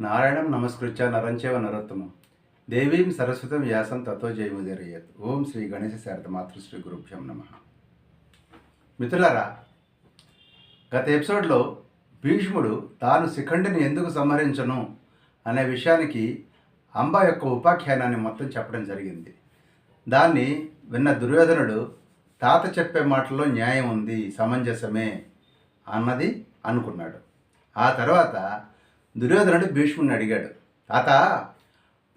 నారాయణం నమస్కృత్య నరంచేవ నరోత్తమం దేవీం సరస్వతం వ్యాసం తతో జయముదీరయేత్. ఓం శ్రీ గణేశ శారద మాతృశ్రీ గురుభ్యం నమ. మిత్రులారా, గత ఎపిసోడ్లో భీష్ముడు తాను శిఖండిని ఎందుకు సంహరించను అనే విషయానికి అంబ యొక్క ఉపాఖ్యానాన్ని మొత్తం చెప్పడం జరిగింది. దాన్ని విన్న దుర్యోధనుడు తాత చెప్పే మాటల్లో న్యాయం ఉంది, సమంజసమే అన్నది అనుకున్నాడు. ఆ తర్వాత దుర్యోధనుడు భీష్ముడిని అడిగాడు, తాత,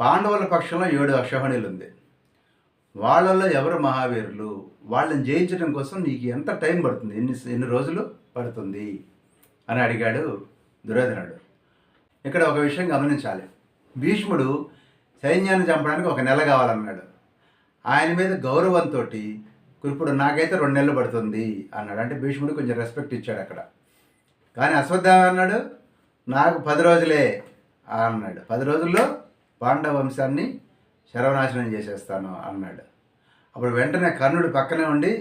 పాండవుల పక్షంలో 7 అక్షోహిణులు ఉంది, వాళ్ళల్లో ఎవరు మహావీరులు, వాళ్ళని జయించడం కోసం నీకు ఎంత టైం పడుతుంది, ఎన్ని రోజులు పడుతుంది అని అడిగాడు దుర్యోధనుడు. ఇక్కడ ఒక విషయం గమనించాలి. భీష్ముడు సైన్యాన్ని చంపడానికి 1 నెల కావాలన్నాడు. ఆయన మీద గౌరవంతో కృపుడు నాకైతే 2 నెలలు పడుతుంది అన్నాడు. అంటే భీష్ముడు కొంచెం రెస్పెక్ట్ ఇచ్చాడు అక్కడ. కానీ అశ్వత్థామ అన్నాడు, నాకు 10 రోజులే అన్నాడు. 10 రోజుల్లో పాండవ వంశాన్ని సర్వనాశనం చేసేస్తాను అన్నాడు. అప్పుడు వెంటనే కర్ణుడు పక్కనే ఉండి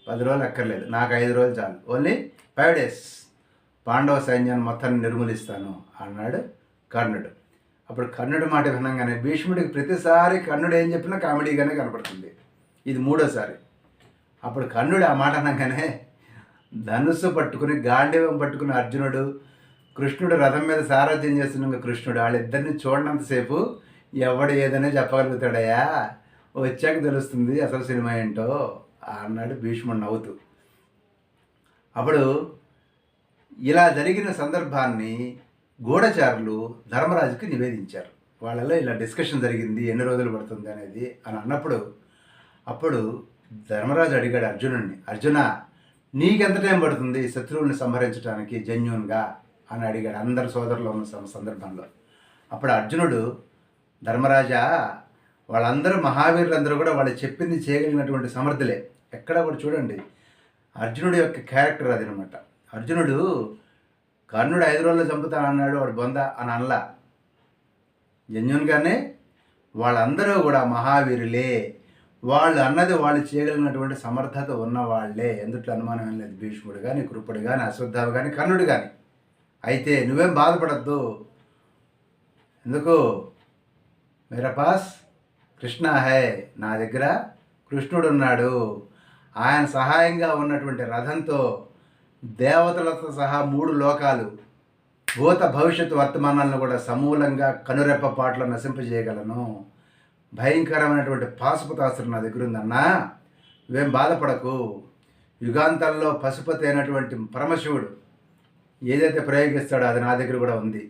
10 రోజులు అక్కర్లేదు, నాకు 5 రోజులు చాలు, ఓన్లీ 5 డేస్ పాండవ సైన్యాన్ని మొత్తాన్ని నిర్మూలిస్తాను అన్నాడు కర్ణుడు. అప్పుడు కర్ణుడి మాట వినంగానే భీష్ముడికి ప్రతిసారి కర్ణుడు ఏం చెప్పినా కామెడీగానే కనపడుతుంది. ఇది 3వసారి. అప్పుడు కర్ణుడు ఆ మాట అనగానే ధనుస్సు పట్టుకుని గాంధీవం పట్టుకుని అర్జునుడు, కృష్ణుడు రథం మీద సారథ్యం చేస్తున్న కృష్ణుడు, వాళ్ళిద్దరిని చూడనంతసేపు ఎవడు ఏదైనా చెప్పగలుగుతాడయ్యా, వచ్చాక తెలుస్తుంది అసలు సినిమా ఏంటో అన్నాడు భీష్ముడు నవ్వుతూ. అప్పుడు ఇలా జరిగిన సందర్భాన్ని గూఢచారులు ధర్మరాజుకి నివేదించారు. వాళ్ళలో ఇలా డిస్కషన్ జరిగింది, ఎన్ని రోజులు పడుతుంది అనేది అని అన్నప్పుడు అప్పుడు ధర్మరాజు అడిగాడు అర్జునుడిని, అర్జున, నీకెంత టైం పడుతుంది శత్రువుల్ని సంహరించడానికి జెన్యూన్గా అని అడిగాడు అందరు సోదరులు ఉన్న సందర్భంలో. అప్పుడు అర్జునుడు, ధర్మరాజా, వాళ్ళందరూ మహావీరులందరూ కూడా వాళ్ళు చెప్పింది చేయగలిగినటువంటి సమర్థులే. ఎక్కడ కూడా చూడండి, అర్జునుడి యొక్క క్యారెక్టర్ అది అనమాట. అర్జునుడు కర్ణుడు 5 రోజుల్లో చంపుతా అన్నాడు, వాడు బొంద అని అనలా. జెన్యూన్గానే వాళ్ళందరూ కూడా మహావీరులే, వాళ్ళు అన్నది వాళ్ళు చేయగలిగినటువంటి సమర్థత ఉన్నవాళ్లే, ఎందుట్లో అనుమానం ఏం లేదు. భీష్ముడు కానీ, కృపుడు కానీ, అశ్వత్థామ కానీ, కర్ణుడు కానీ. అయితే నువ్వేం బాధపడద్దు. ఎందుకు, మేరా పాస్ కృష్ణ హై, నా దగ్గర కృష్ణుడు ఉన్నాడు. ఆయన సహాయంగా ఉన్నటువంటి రథంతో దేవతలతో సహా 3 లోకాలు, భూత భవిష్యత్తు వర్తమానాలను కూడా సమూలంగా కనురెప్ప పాటలో నశింపజేయగలను. భయంకరమైనటువంటి పాశుపతాస్త్రం నా దగ్గర ఉందన్నా, నువ్వేం బాధపడకు. యుగాంతాల్లో పశుపతి అయినటువంటి పరమశివుడు ఏదైతే ప్రయోగిస్తాడో అది నా దగ్గర కూడా ఉంది.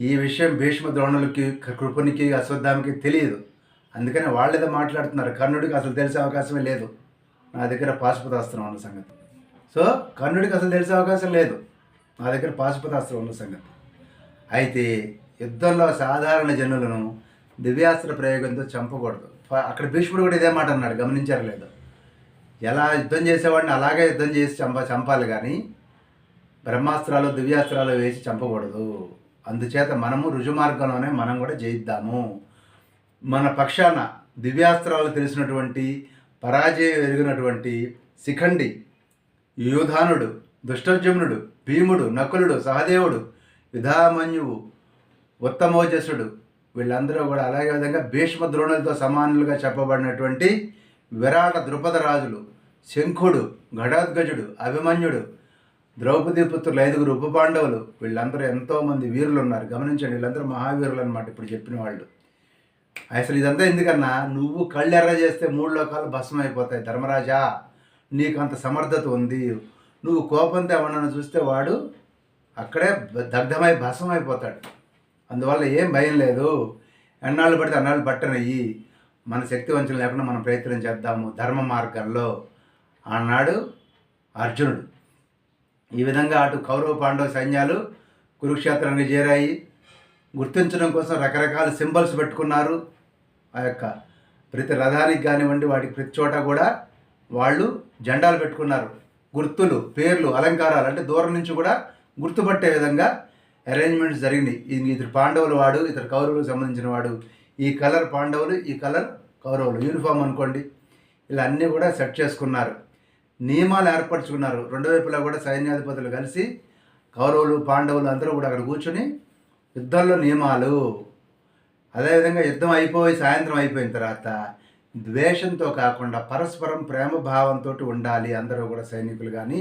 ఈ విషయం భీష్మ ద్రోణులకి, కృపునికి, అశ్వత్థామకి తెలియదు. అందుకని వాళ్ళేదో మాట్లాడుతున్నారు. కర్ణుడికి అసలు తెలిసే అవకాశమే లేదు నా దగ్గర పాశుపతాస్త్రం ఉన్న సంగతి. సో కర్ణుడికి అసలు తెలిసే అవకాశం లేదు నా దగ్గర పాశుపతాస్త్రం ఉన్న సంగతి. అయితే యుద్ధంలో సాధారణ జనులను దివ్యాస్త్ర ప్రయోగంతో చంపకూడదు. అక్కడ భీష్ముడు కూడా ఇదే మాట అన్నాడు, గమనించారు లేదు. ఎలా యుద్ధం చేసేవాడిని అలాగే యుద్ధం చేసి చంపాలి కానీ బ్రహ్మాస్త్రాలు, దివ్యాస్త్రాలు వేసి చంపకూడదు. అందుచేత మనము రుజుమార్గంలోనే మనం కూడా జయిద్దాము. మన పక్షాన దివ్యాస్త్రాలు తెలిసినటువంటి, పరాజయం ఎరిగినటువంటి శిఖండి, యూధానుడు, దుష్టజమునుడు, భీముడు, నకులుడు, సహదేవుడు, యుధామన్యువు, ఉత్తమోజసుడు, వీళ్ళందరూ కూడా అలాగే విధంగా భీష్మ ద్రోణులతో సమానులుగా చెప్పబడినటువంటి విరాట ద్రుపద రాజులు, శంఖుడు, గడాద్గజుడు, అభిమన్యుడు, ద్రౌపదీ పుత్రులు 5 ఉప పాండవులు, వీళ్ళందరూ ఎంతోమంది వీరులు ఉన్నారు. గమనించండి, వీళ్ళందరూ మహావీరులు అనమాట ఇప్పుడు చెప్పిన వాళ్ళు. అసలు ఇదంతా ఎందుకన్నా, నువ్వు కళ్ళెర్ర చేస్తే 3 లోకాలు భస్మం అయిపోతాయి. ధర్మరాజా, నీకు అంత సమర్థత ఉంది. నువ్వు కోపంతో ఎవరన్నా చూస్తే వాడు అక్కడే దగ్ధమై భస్మం అయిపోతాడు. అందువల్ల ఏం భయం లేదు. ఎన్నాళ్ళు పడితే అన్నాళ్ళు పట్టనయ్యి, మన శక్తి వంచన లేకుండా మనం ప్రయత్నం చేద్దాము ధర్మ మార్గంలో అన్నాడు అర్జునుడు. ఈ విధంగా అటు కౌరవ పాండవ సైన్యాలు కురుక్షేత్రానికి చేరాయి. గుర్తించడం కోసం రకరకాల సింబల్స్ పెట్టుకున్నారు. ఆ యొక్క ప్రతి రథానికి కానివ్వండి, వాటికి ప్రతి చోట కూడా వాళ్ళు జెండాలు పెట్టుకున్నారు. గుర్తులు, పేర్లు, అలంకారాలు, అంటే దూరం నుంచి కూడా గుర్తుపట్టే విధంగా అరేంజ్మెంట్స్ జరిగినాయి. ఇతరు పాండవులు వాడు, ఇతరు కౌరవులకు సంబంధించిన వాడు, ఈ కలర్ పాండవులు, ఈ కలర్ కౌరవులు, యూనిఫామ్ అనుకోండి. ఇలా అన్నీ కూడా సెట్ చేసుకున్నారు. నియమాలు ఏర్పరచుకున్నారు. 2 వైపులా కూడా సైన్యాధిపతులు కలిసి కౌరవులు, పాండవులు అందరూ కూడా అక్కడ కూర్చొని యుద్ధంలో నియమాలు. అదేవిధంగా యుద్ధం అయిపోయి సాయంత్రం అయిపోయిన తర్వాత ద్వేషంతో కాకుండా పరస్పరం ప్రేమ భావంతో ఉండాలి అందరూ కూడా, సైనికులు కానీ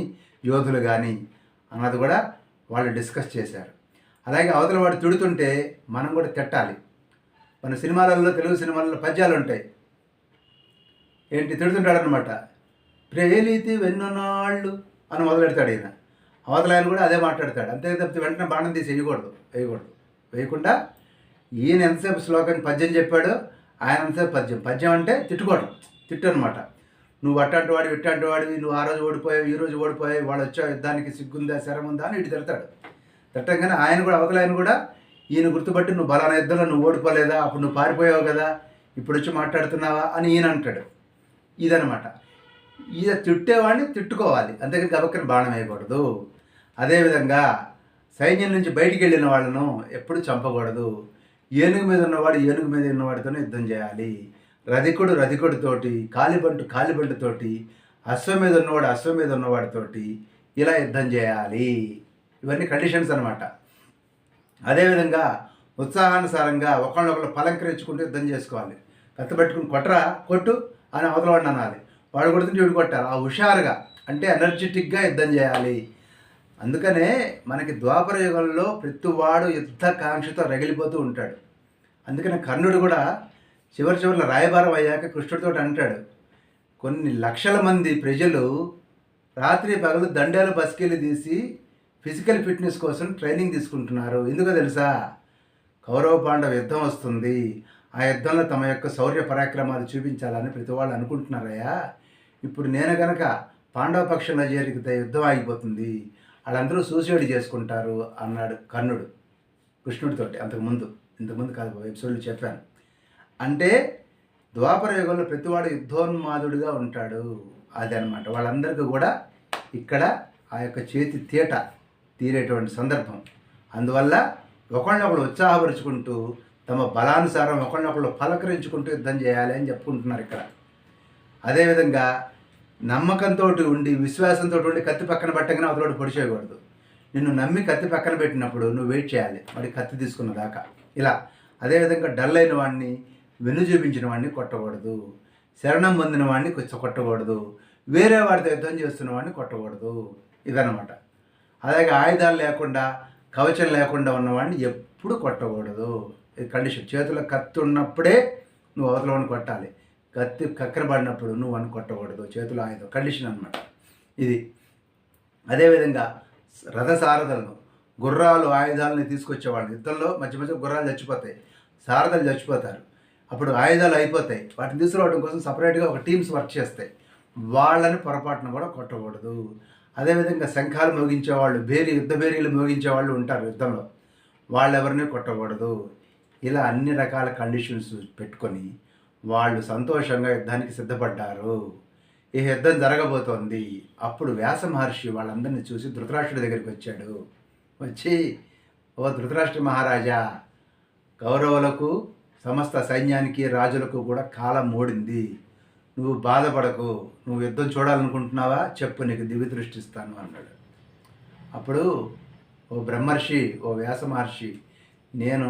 యోధులు కానీ అన్నది కూడా వాళ్ళు డిస్కస్ చేశారు. అలాగే అవతల వాడు తిడుతుంటే మనం కూడా తిట్టాలి. మన సినిమాలలో, తెలుగు సినిమాలలో పద్యాలు ఉంటాయి. ఏంటి తిడుతుంటాడనమాట, ప్రేలితి వెన్నునాళ్ళు అని మొదలెడతాడు ఈయన. అవతల ఆయన కూడా అదే మాట్లాడతాడు. అంతే తప్పితే వెంటనే బాణం తీసి వేయకుండా ఈయన ఎంతసేపు శ్లోకాన్ని పద్యం చెప్పాడో ఆయన ఎంతసేపు పద్యం అంటే తిట్టుకోవడం, తిట్టు అనమాట. నువ్వు అట్టాంటి వాడివి, ఇట్టాంటి వాడివి, నువ్వు ఆ రోజు ఓడిపోయావు, ఈ రోజు ఓడిపోయావు, వాళ్ళు వచ్చావు యుద్ధానికి, సిగ్గుందా శరం ఉందా అని ఇటు తిడతాడు. తిట్టంగానే ఆయన కూడా, అవతల ఆయన కూడా ఈయన గుర్తుపట్టి, నువ్వు బలానా యుద్ధంలో నువ్వు ఓడిపోలేదా, అప్పుడు నువ్వు పారిపోయావు కదా, ఇప్పుడు వచ్చి మాట్లాడుతున్నావా అని ఈయన అంటాడు. ఇదనమాట. ఈయన తిట్టేవాడిని తిట్టుకోవాలి, అంతేకాని గబక్కని బాణం వేయకూడదు. అదేవిధంగా సైన్యం నుంచి బయటికి వెళ్ళిన వాళ్ళను ఎప్పుడు చంపకూడదు. ఏనుగు మీద ఉన్నవాడు ఏనుగు మీద ఉన్నవాడితోనే యుద్ధం చేయాలి. రధికుడితోటి, కాలిబంటుతోటి, అశ్వం మీద ఉన్నవాడితోటి ఇలా యుద్ధం చేయాలి. ఇవన్నీ కండిషన్స్ అనమాట. అదేవిధంగా ఉత్సాహానుసారంగా ఒకళ్ళొకళ్ళు పలంకరించుకుంటూ యుద్ధం చేసుకోవాలి. కత్తిపెట్టుకుని కొట్టు అని అవతల వాడిని అనాలి. వాడు కొడుతుంటే వీడు కొట్టాలి. ఆ హుషారుగా అంటే ఎనర్జెటిక్గా యుద్ధం చేయాలి. అందుకనే మనకి ద్వాపర యుగంలో ప్రతివాడు యుద్ధకాంక్షతో రగిలిపోతూ ఉంటాడు. అందుకనే కర్ణుడు కూడా చివరిలో రాయబారం అయ్యాక కృష్ణుడితో అంటాడు, కొన్ని లక్షల మంది ప్రజలు రాత్రి పగలు దండాలు బస్కీలు తీసి ఫిజికల్ ఫిట్నెస్ కోసం ట్రైనింగ్ తీసుకుంటున్నారు. ఎందుకో తెలుసా? కౌరవ పాండవ యుద్ధం వస్తుంది, ఆ యుద్ధంలో తమ యొక్క శౌర్య పరాక్రమాలు చూపించాలని ప్రతి వాళ్ళు అనుకుంటున్నారయ్యా. ఇప్పుడు నేను కనుక పాండవ పక్షంలో జరిగితే యుద్ధం ఆగిపోతుంది, వాళ్ళందరూ సూసైడ్ చేసుకుంటారు అన్నాడు కర్ణుడు కృష్ణుడితోటి. ఇంతకుముందు కాదు, ఎపిసోడ్లో చెప్పాను. అంటే ద్వాపర యుగంలో ప్రతివాడు యుద్ధోన్మాదుడిగా ఉంటాడు. అది అనమాట. వాళ్ళందరికీ కూడా ఇక్కడ ఆ యొక్క చేతి తీట తీరేటువంటి సందర్భం. అందువల్ల ఒకళ్ళనొకళ్ళు ఉత్సాహపరుచుకుంటూ తమ బలానుసారం ఒకళ్ళనొకళ్ళు పలకరించుకుంటూ యుద్ధం చేయాలి అని చెప్పుకుంటున్నారు ఇక్కడ. అదేవిధంగా నమ్మకంతో ఉండి, విశ్వాసంతో ఉండి కత్తి పక్కన పెట్టగానే అవతలోడు పొడి చేయకూడదు. నిన్ను నమ్మి కత్తి పక్కన పెట్టినప్పుడు నువ్వు వెయిట్ చేయాలి, మరి కత్తి తీసుకున్న దాకా ఇలా. అదేవిధంగా డల్ అయిన వాడిని, వెన్ను చూపించిన వాడిని కొట్టకూడదు, శరణం పొందిన వాడిని కొట్టకూడదు, వేరే వాడితో యుద్ధం చేస్తున్న వాడిని కొట్టకూడదు. ఇదనమాట. అలాగే ఆయుధాలు లేకుండా, కవచం లేకుండా ఉన్నవాడిని ఎప్పుడు కొట్టకూడదు. ఇది కండిషన్. చేతిలో కత్తి ఉన్నప్పుడే నువ్వు అవతల వాడిని కొట్టాలి, కత్తి కక్కన పడినప్పుడు నువ్వు అని కొట్టకూడదు. చేతుల ఆయుధం కండిషన్ అనమాట ఇది. అదేవిధంగా రథసారథులను, గుర్రాలు ఆయుధాలని తీసుకొచ్చేవాళ్ళు యుద్ధంలో మధ్య గుర్రాలు చచ్చిపోతాయి, సారథులు చచ్చిపోతారు. అప్పుడు ఆయుధాలు అయిపోతాయి, వాటిని తీసుకురావడం కోసం సపరేట్గా ఒక టీమ్స్ వర్క్ చేస్తాయి. వాళ్ళని పొరపాటును కూడా కొట్టకూడదు. అదేవిధంగా శంఖాలు మోగించేవాళ్ళు, యుద్ధ బేరీలు మోగించేవాళ్ళు ఉంటారు యుద్ధంలో, వాళ్ళెవరిని కొట్టకూడదు. ఇలా అన్ని రకాల కండిషన్స్ పెట్టుకొని వాళ్ళు సంతోషంగా యుద్ధానికి సిద్ధపడ్డారు. ఈ యుద్ధం జరగబోతోంది. అప్పుడు వ్యాస మహర్షి వాళ్ళందరినీ చూసి ధృతరాష్ట్రుడి దగ్గరికి వచ్చాడు. వచ్చి, ఓ ధృతరాష్ట్ర మహారాజా, కౌరవులకు, సమస్త సైన్యానికి, రాజులకు కూడా కాలం మూడింది. నువ్వు బాధపడకు, నువ్వు యుద్ధం చూడాలనుకుంటున్నావా చెప్పు, నీకు దివ్య దృష్టి ఇస్తాను అన్నాడు. అప్పుడు ఓ బ్రహ్మర్షి, ఓ వ్యాస మహర్షి, నేను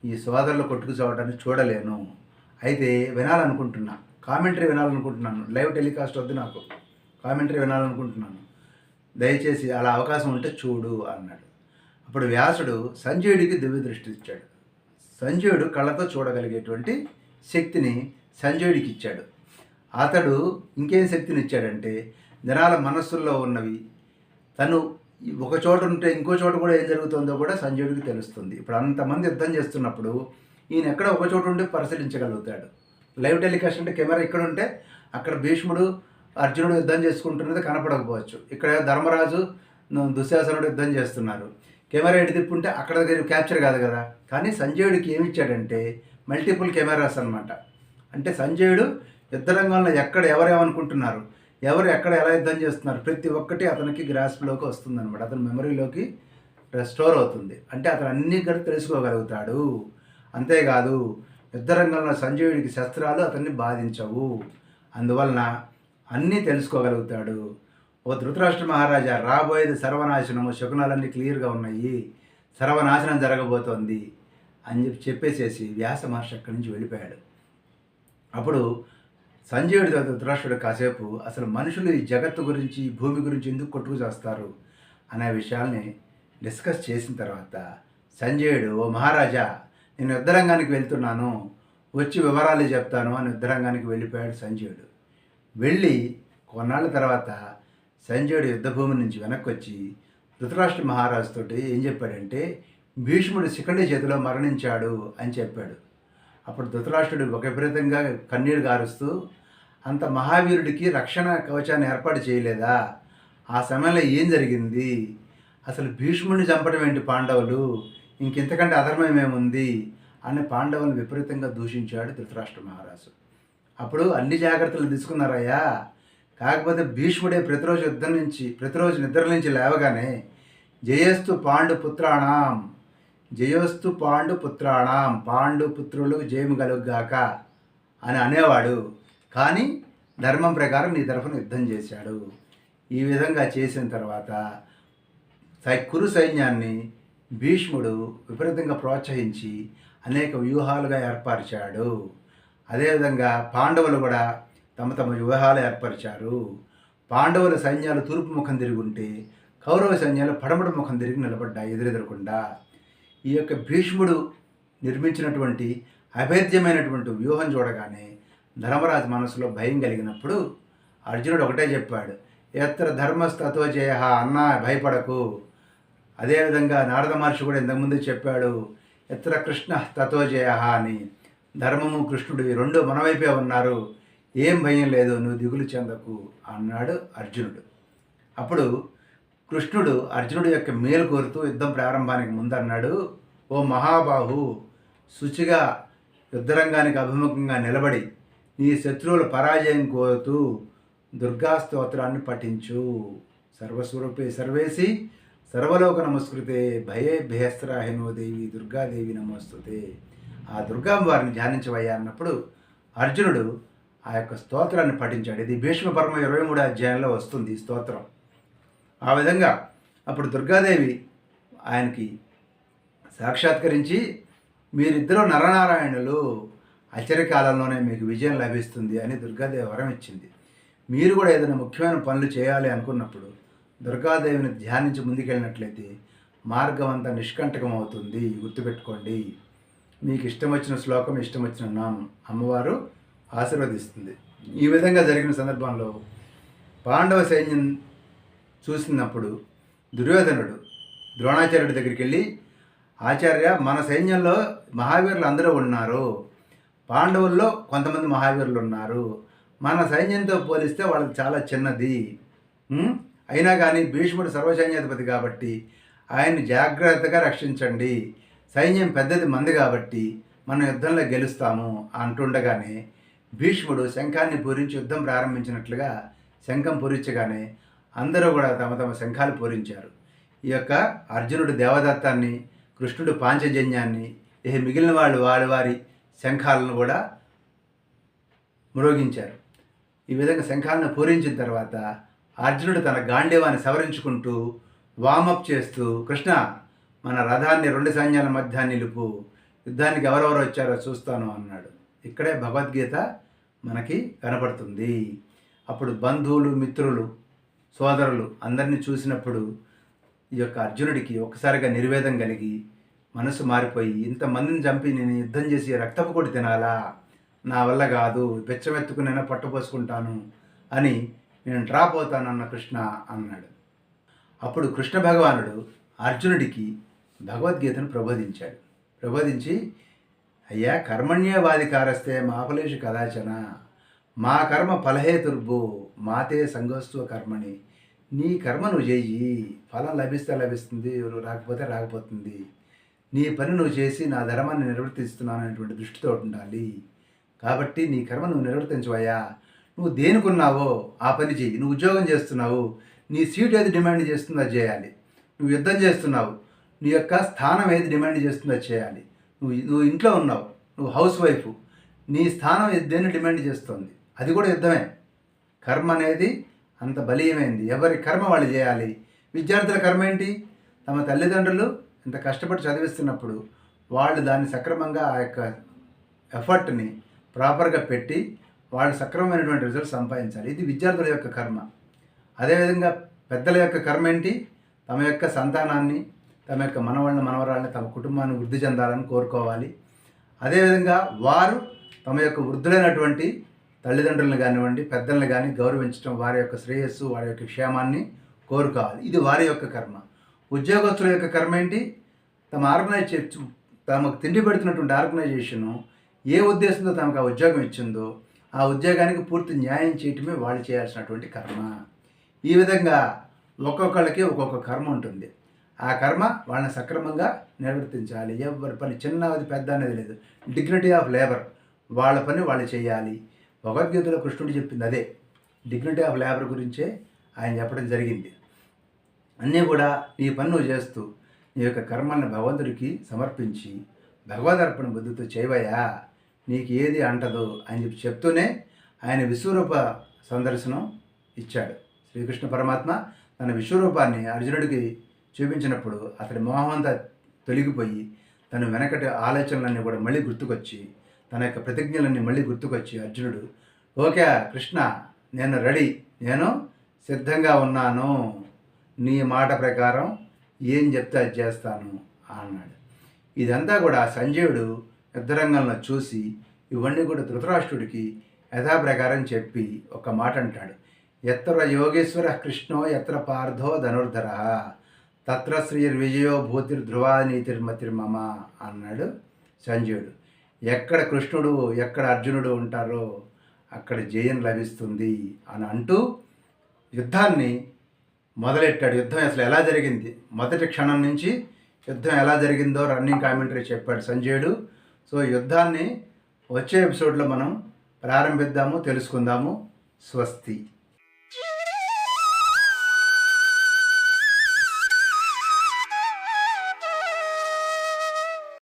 ఈ సోదరులు కొట్టుకు చావడాన్ని చూడలేను, అయితే వినాలనుకుంటున్నా, కామెంటరీ వినాలనుకుంటున్నాను, లైవ్ టెలికాస్ట్ వద్దు నాకు, కామెంటరీ వినాలనుకుంటున్నాను, దయచేసి అలా అవకాశం ఉంటే చూడు అన్నాడు. అప్పుడు వ్యాసుడు సంజయుడికి దివ్య దృష్టి ఇచ్చాడు. సంజయుడు కళ్ళతో చూడగలిగేటువంటి శక్తిని సంజయుడికి ఇచ్చాడు. అతడు ఇంకేం శక్తిని ఇచ్చాడంటే, జనాల మనస్సుల్లో ఉన్నవి, తను ఒక చోట ఉంటే ఇంకో చోట కూడా ఏం జరుగుతుందో కూడా సంజయుడికి తెలుస్తుంది. ఇప్పుడు అంతమంది యుద్ధం చేస్తున్నప్పుడు ఈయన ఎక్కడ ఒక చోట ఉండి పరిశీలించగలుగుతాడు. లైవ్ టెలికాస్ట్ అంటే కెమెరా ఇక్కడ ఉంటే అక్కడ భీష్ముడు, అర్జునుడు యుద్ధం చేసుకుంటున్నది కనపడకపోవచ్చు. ఇక్కడ ధర్మరాజు, దుశ్శాసనుడు యుద్ధం చేస్తున్నారు, కెమెరా ఎటు తిప్పుంటే అక్కడ దగ్గర క్యాప్చర్ కాదు కదా. కానీ సంజయుడికి ఏమిచ్చాడంటే మల్టిపుల్ కెమెరాస్ అనమాట. అంటే సంజయుడు యుద్ధ రంగంలో ఎక్కడ ఎవరేమనుకుంటున్నారు, ఎవరు ఎక్కడ ఎలా యుద్ధం చేస్తున్నారు, ప్రతి ఒక్కటి అతనికి గ్రాస్ప్లోకి వస్తుంది అనమాట, అతని మెమరీలోకి స్టోర్ అవుతుంది. అంటే అతను అన్నీ కూడా తెలుసుకోగలుగుతాడు. అంతేకాదు, యుద్ధరంగంలో సంజయుడికి శస్త్రాలు అతన్ని బాధించవు, అందువలన అన్నీ తెలుసుకోగలుగుతాడు. ఓ ధృతరాష్ట్ర మహారాజా, రాబోయేది సర్వనాశనము, శకునాలన్నీ క్లియర్గా ఉన్నాయి, సర్వనాశనం జరగబోతోంది అని చెప్పేసేసి వ్యాస మహర్షి అక్కడి నుంచి వెళ్ళిపోయాడు. అప్పుడు సంజయుడితో ధృతరాష్ట్రుడు కాసేపు అసలు మనుషులు ఈ జగత్తు గురించి, ఈ భూమి గురించి ఎందుకు కొట్టుకు చేస్తారు అనే విషయాల్ని డిస్కస్ చేసిన తర్వాత సంజయుడు, ఓ మహారాజా, నేను యుద్ధరంగానికి వెళ్తున్నాను, వచ్చి వివరాలు చెప్తాను అని యుద్ధరంగానికి వెళ్ళిపోయాడు సంజయుడు. వెళ్ళి కొన్నాళ్ళ తర్వాత సంజయుడు యుద్ధభూమి నుంచి వెనక్కి వచ్చి ధృతరాష్ట్ర మహారాజుతోటి ఏం చెప్పాడంటే, భీష్ముడు శిఖండి చేతిలో మరణించాడు అని చెప్పాడు. అప్పుడు ధృతరాష్ట్రుడు ఒక విపరీతంగా కన్నీరు గారుస్తూ, అంత మహావీరుడికి రక్షణ కవచాన్ని ఏర్పాటు చేయలేదా? ఆ సమయంలో ఏం జరిగింది? అసలు భీష్ముడిని చంపడం ఏంటి పాండవులు? ఇంకెంతకంటే అధర్మం ఏముంది అని పాండవులను విపరీతంగా దూషించాడు ధృతరాష్ట్ర మహారాజు. అప్పుడు అన్ని జాగ్రత్తలు తీసుకున్నారయ్యా, కాకపోతే భీష్ముడే ప్రతిరోజు నిద్ర నుంచి లేవగానే జయస్తు పాండుపుత్రాణం, జయోస్తు పాండుపుత్రాణం, పాండుపుత్రులు జయము కలుగుగాక అని అనేవాడు. కానీ ధర్మం ప్రకారం నీ తరఫున యుద్ధం చేశాడు. ఈ విధంగా చేసిన తర్వాత కురు సైన్యాన్ని భీష్ముడు విపరీతంగా ప్రోత్సహించి అనేక వ్యూహాలుగా ఏర్పరిచాడు. అదేవిధంగా పాండవులు కూడా తమ తమ వ్యూహాలు ఏర్పరిచారు. పాండవుల సైన్యాలు తూర్పు ముఖం తిరిగి ఉంటే కౌరవ సైన్యాలు పడమటి ముఖం తిరిగి నిలబడ్డాయి ఎదురెదురకుండా. ఈ యొక్క భీష్ముడు నిర్మించినటువంటి అభేద్యమైనటువంటి వ్యూహం చూడగానే ధర్మరాజు మనసులో భయం కలిగినప్పుడు అర్జునుడు ఒకటే చెప్పాడు, ఎత్ర ధర్మస్తతో జయ అన్నా, భయపడకు. అదేవిధంగా నారద మహర్షి కూడా ఇంతకుముందు చెప్పాడు, ఎత్ర కృష్ణ తతో జయ అని. ధర్మము కృష్ణుడు ఈ రెండు మన వైపే ఉన్నారు, ఏం భయం లేదు, నువ్వు దిగులు చెందకు అన్నాడు అర్జునుడు. అప్పుడు కృష్ణుడు అర్జునుడు యొక్క మేలు కోరుతూ యుద్ధం ప్రారంభానికి ముందన్నాడు, ఓ మహాబాహు, శుచిగా యుద్ధరంగానికి అభిముఖంగా నిలబడి నీ శత్రువుల పరాజయం కోరుతూ దుర్గా స్తోత్రాన్ని పఠించు. సర్వస్వరూపే సర్వేసి సర్వలోక నమస్కృతే భయే భయస్త్రాహినో దేవి దుర్గాదేవి నమస్తుతే. ఆ దుర్గాంబారిని ధ్యానించవయ్యా అన్నప్పుడు అర్జునుడు ఆ యొక్క స్తోత్రాన్ని పఠించాడు. ఇది భీష్మ పర్వ 23వ అధ్యాయంలో వస్తుంది ఈ స్తోత్రం. ఆ విధంగా అప్పుడు దుర్గాదేవి ఆయనకి సాక్షాత్కరించి, మీరిద్దరూ నరనారాయణులు, ఆశ్చర్యకాలంలోనే మీకు విజయం లభిస్తుంది అని దుర్గాదేవి వరం ఇచ్చింది. మీరు కూడా ఏదైనా ముఖ్యమైన పనులు చేయాలి అనుకున్నప్పుడు దుర్గాదేవిని ధ్యానించి ముందుకెళ్ళినట్లయితే మార్గం అంతా నిష్కంటకం అవుతుంది. గుర్తుపెట్టుకోండి. మీకు ఇష్టం వచ్చిన శ్లోకం, ఇష్టం వచ్చిన నామం అమ్మవారు ఆశీర్వదిస్తుంది. ఈ విధంగా జరిగిన సందర్భంలో పాండవ సైన్యం చూసినప్పుడు దుర్యోధనుడు ద్రోణాచార్యుడి దగ్గరికి వెళ్ళి, ఆచార్య, మన సైన్యంలో మహావీరులు అందరూ ఉన్నారు, పాండవుల్లో కొంతమంది మహావీరులు ఉన్నారు, మన సైన్యంతో పోలిస్తే వాళ్ళకి చాలా చిన్నది, అయినా కానీ భీష్ముడు సర్వసైన్యాధిపతి కాబట్టి ఆయన్ని జాగ్రత్తగా రక్షించండి, సైన్యం పెద్దది మంది కాబట్టి మనం యుద్ధంలో గెలుస్తాము అంటుండగానే భీష్ముడు శంఖాన్ని పూరించి యుద్ధం ప్రారంభించినట్లుగా శంఖం పూరించగానే అందరూ కూడా తమ తమ శంఖాలు పూరించారు. ఈ యొక్క అర్జునుడు దేవదత్తాన్ని, కృష్ణుడు పాంచజన్యాన్ని, మిగిలిన వాళ్ళు వారి శంఖాలను కూడా మ్రోగించారు. ఈ విధంగా శంఖాలను పూరించిన తర్వాత అర్జునుడు తన గాంధీవాన్ని సవరించుకుంటూ వామప్ చేస్తూ, కృష్ణ, మన రథాన్ని 2 సైన్యాల మధ్య నిలుపు, యుద్ధానికి ఎవరెవరు వచ్చారో చూస్తాను అన్నాడు. ఇక్కడే భగవద్గీత మనకి కనపడుతుంది. అప్పుడు బంధువులు, మిత్రులు, సోదరులు అందరినీ చూసినప్పుడు ఈ యొక్క అర్జునుడికి ఒకసారిగా నిర్వేదం కలిగి మనసు మారిపోయి, ఇంతమందిని చంపి నేను యుద్ధం చేసి రక్తపు కొడి తినాలా, నా వల్ల కాదు, బెచ్చమెత్తుకునైనా పట్టుపోసుకుంటాను అని నేను డ్రాప్ అవుతానన్న కృష్ణ అన్నాడు. అప్పుడు కృష్ణ భగవానుడు అర్జునుడికి భగవద్గీతను ప్రబోధించి, అయ్యా, కర్మణ్యవాధికారస్తే మాఫలేషు కదాచన, మా కర్మ ఫలహేతుర్భు మాతే సంగోస్వ కర్మణి. నీ కర్మ నువ్వు చెయ్యి, ఫలం లభిస్తే లభిస్తుంది, రాకపోతే రాకపోతుంది. నీ పని నువ్వు చేసి నా ధర్మాన్ని నిర్వర్తిస్తున్నాను అనేటువంటి దృష్టితో ఉండాలి. కాబట్టి నీ కర్మ నువ్వు నిర్వర్తించవయ్యా. నువ్వు దేనికున్నావో ఆ పని చెయ్యి. నువ్వు ఉద్యోగం చేస్తున్నావు, నీ సీట్ ఏది డిమాండ్ చేస్తుందో అది చేయాలి. నువ్వు యుద్ధం చేస్తున్నావు, నీ యొక్క స్థానం ఏది డిమాండ్ చేస్తుందో అది చేయాలి. నువ్వు ఇంట్లో ఉన్నావు, నువ్వు హౌస్ వైఫ్, నీ స్థానం దేన్ని డిమాండ్ చేస్తుంది, అది కూడా యుద్ధమే. కర్మ అనేది అంత బలీయమైంది, ఎవరి కర్మ వాళ్ళు చేయాలి. విద్యార్థుల కర్మ ఏంటి? తమ తల్లిదండ్రులు ఇంత కష్టపడి చదివిస్తున్నప్పుడు వాళ్ళు దాన్ని సక్రమంగా ఆ యొక్క ఎఫర్ట్‌ని ప్రాపర్‌గా పెట్టి వాళ్ళు సక్రమమైనటువంటి రిజల్ట్స్ సంపాదించాలి. ఇది విద్యార్థుల యొక్క కర్మ. అదేవిధంగా పెద్దల యొక్క కర్మ ఏంటి? తమ యొక్క సంతానాన్ని, తమ యొక్క మనవళ్ళని, మనవరాళ్ళని, తమ కుటుంబాన్ని వృద్ధి చెందాలని కోరుకోవాలి. అదేవిధంగా వారు తమ యొక్క వృద్ధులైనటువంటి తల్లిదండ్రులను కానివ్వండి, పెద్దల్ని కానీ గౌరవించడం, వారి యొక్క శ్రేయస్సు, వారి యొక్క క్షేమాన్ని కోరుకోవాలి. ఇది వారి యొక్క కర్మ. ఉద్యోగస్తుల యొక్క కర్మ ఏంటి? తమకు తిండి పెడుతున్నటువంటి ఆర్గనైజేషను ఏ ఉద్దేశంతో తమకు ఆ ఉద్యోగం ఇచ్చిందో ఆ ఉద్యోగానికి పూర్తి న్యాయం చేయటమే వాళ్ళు చేయాల్సినటువంటి కర్మ. ఈ విధంగా ఒక్కొక్కళ్ళకి ఒక్కొక్క కర్మ ఉంటుంది. ఆ కర్మ వాళ్ళని సక్రమంగా నిర్వర్తించాలి. ఎవరి పని చిన్నది పెద్ద అనేది లేదు. డిగ్నిటీ ఆఫ్ లేబర్, వాళ్ళ పని వాళ్ళు చేయాలి. భగవద్గీతలో కృష్ణుడు చెప్పింది అదే. డిగ్నిటీ ఆఫ్ లేబర్ గురించే ఆయన చెప్పడం జరిగింది. అన్నీ కూడా నీ పని నువ్వు చేస్తూ నీ యొక్క కర్మల్ని భగవంతుడికి సమర్పించి భగవదర్పణ బుద్ధితో చేయవయ్యా, నీకు ఏది అంటదు అని చెప్తూనే ఆయన విశ్వరూప సందర్శనం ఇచ్చాడు. శ్రీకృష్ణ పరమాత్మ తన విశ్వరూపాన్ని అర్జునుడికి చూపించినప్పుడు అతడి మోహం అంతా తొలగిపోయి తన వెనకటి ఆలోచనలన్నీ కూడా మళ్ళీ గుర్తుకొచ్చి, తన యొక్క ప్రతిజ్ఞలన్నీ మళ్ళీ గుర్తుకొచ్చి అర్జునుడు, ఓకే కృష్ణ, నేను రెడీ, నేను సిద్ధంగా ఉన్నాను, నీ మాట ప్రకారం ఏం చెప్తే అది చేస్తాను అన్నాడు. ఇదంతా కూడా సంజయుడు యుద్ధరంగంలో చూసి ఇవన్నీ కూడా ధృతరాష్ట్రుడికి యథాప్రకారం చెప్పి ఒక మాట అంటాడు. ఎత్ర యోగేశ్వర కృష్ణో ఎత్ర పార్థో ధనుర్ధర తత్ర శ్రీర్విజయో భూతిర్ధ్రువానీతిర్మతిర్మమ అన్నాడు సంజయుడు. ఎక్కడ కృష్ణుడు ఎక్కడ అర్జునుడు ఉంటారో అక్కడ జయం లభిస్తుంది అని అంటూ యుద్ధాన్ని మొదలెట్టాడు. యుద్ధం అసలు ఎలా జరిగింది, మొదటి క్షణం నుంచి యుద్ధం ఎలా జరిగిందో రన్నింగ్ కామెంటరీ చెప్పాడు సంజయుడు. సో యుద్ధాన్ని వచ్చే ఎపిసోడ్లో మనం ప్రారంభిద్దాము, తెలుసుకుందాము. స్వస్తి.